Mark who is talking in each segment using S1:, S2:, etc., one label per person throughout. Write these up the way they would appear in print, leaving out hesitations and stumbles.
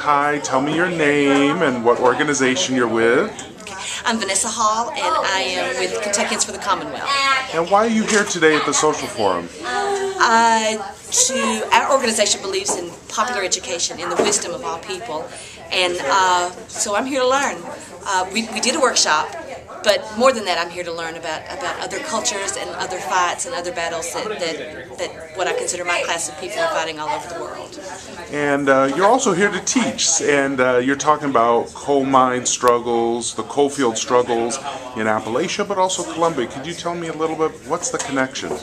S1: Hi, tell me your name and what organization you're with.
S2: I'm Vanessa Hall, and I am with Kentuckians for the Commonwealth.
S1: And why are you here today at the Social Forum?
S2: Our organization believes in popular education, in the wisdom of all people, and so I'm here to learn. We did a workshop, but more than that, I'm here to learn about other cultures and other fights and other battles that what I consider my class of people are fighting all over the world.
S1: And you're also here to teach, and you're talking about coal mine struggles, the coal field struggles in Appalachia, but also Colombia. Could you tell me a little bit, what's the connection?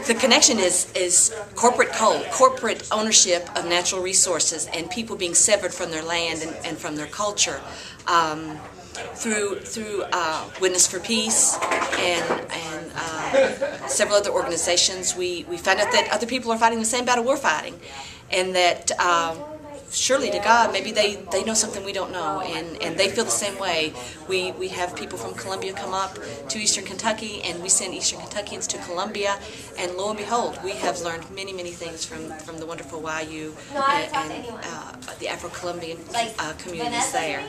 S2: The connection is corporate coal, corporate ownership of natural resources, and people being severed from their land and from their culture. Through Witness for Peace and several other organizations, we found out that other people are fighting the same battle we're fighting, and that surely to God, maybe they know something we don't know, and they feel the same way. We have people from Colombia come up to Eastern Kentucky, and we send Eastern Kentuckians to Colombia, and lo and behold, we have learned many things from the wonderful YU and the Afro-Colombian communities there.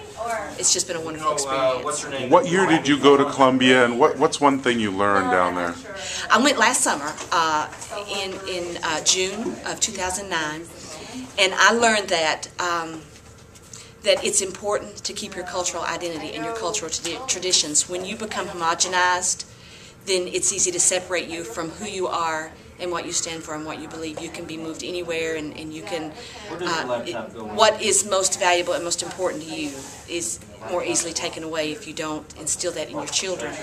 S2: It's just been a wonderful experience.
S1: What year did you go to Colombia, and what's one thing you learned down there?
S2: I went last summer in June of 2009. And I learned that that it's important to keep your cultural identity and your cultural traditions. When you become homogenized, then it's easy to separate you from who you are and what you stand for and what you believe. You can be moved anywhere, and you can. What is most valuable and most important to you is more easily taken away if you don't instill that in your children.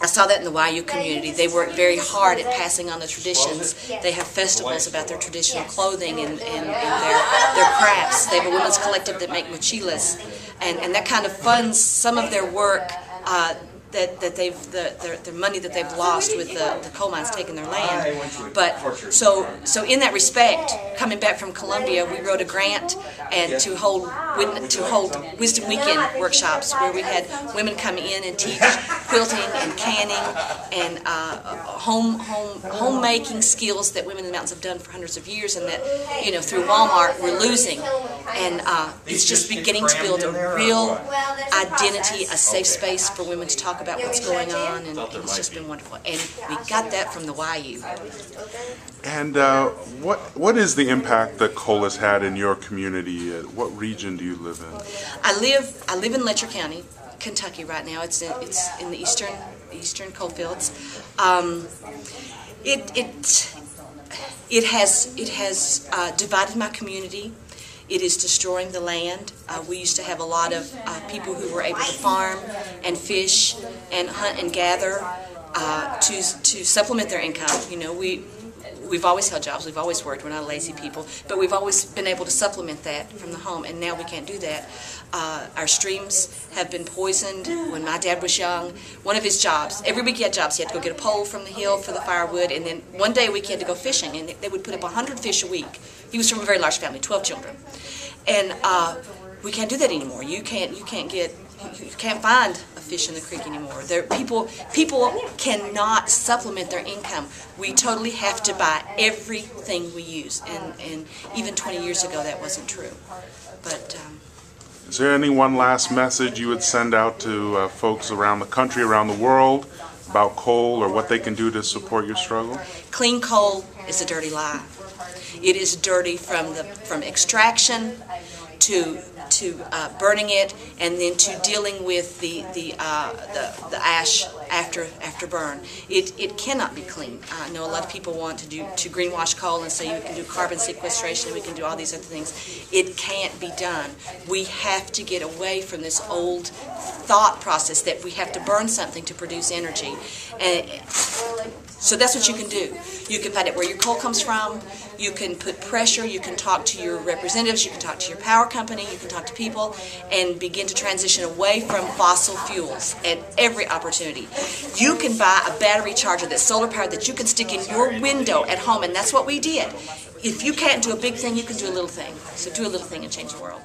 S2: I saw that in the YU community. They work very hard at passing on the traditions. They have festivals about their traditional clothing and their crafts. They have a women's collective that make mochilas, and that kind of funds some of their work. Their money that they've lost with the coal mines taking their land. But so in that respect, coming back from Colombia, we wrote a grant and to hold Wisdom Weekend workshops where we had women come in and teach quilting and canning and homemaking skills that women in the mountains have done for hundreds of years, and that through Walmart we're losing. And it's just beginning to build a real identity, a safe space for women to talk about what's going on, and it's just been wonderful. And we got that from the YU.
S1: And what is the impact that coal has had in your community? What region do you live in? I
S2: live in Letcher County, Kentucky right now. It's in the eastern coal fields. It has divided my community. It is destroying the land. We used to have a lot of people who were able to farm and fish and hunt and gather to supplement their income. We've always held jobs. We've always worked. We're not lazy people, but we've always been able to supplement that from the home, and now we can't do that. Our streams have been poisoned. When my dad was young, one of his jobs, every week he had jobs. He had to go get a pole from the hill for the firewood, and then one day a week he had to go fishing, and they would put up 100 fish a week. He was from a very large family, 12 children, and we can't do that anymore. You can't find a fish in the creek anymore. People cannot supplement their income. We totally have to buy everything we use, and even 20 years ago that wasn't true. But
S1: is there any one last message you would send out to folks around the country, around the world, about coal or what they can do to support your struggle?
S2: Clean coal is a dirty lie. It is dirty from extraction to burning it, and then to dealing with the ash after burn. It cannot be clean. I know a lot of people want to greenwash coal and say we can do carbon sequestration, we can do all these other things. It can't be done. We have to get away from this old thought process that we have to burn something to produce energy. And so that's what you can do. You can find out where your coal comes from. You can put pressure. You can talk to your representatives. You can talk to your power company. You can talk to people and begin to transition away from fossil fuels at every opportunity. You can buy a battery charger that's solar powered that you can stick in your window at home, and that's what we did. If you can't do a big thing, you can do a little thing. So do a little thing and change the world.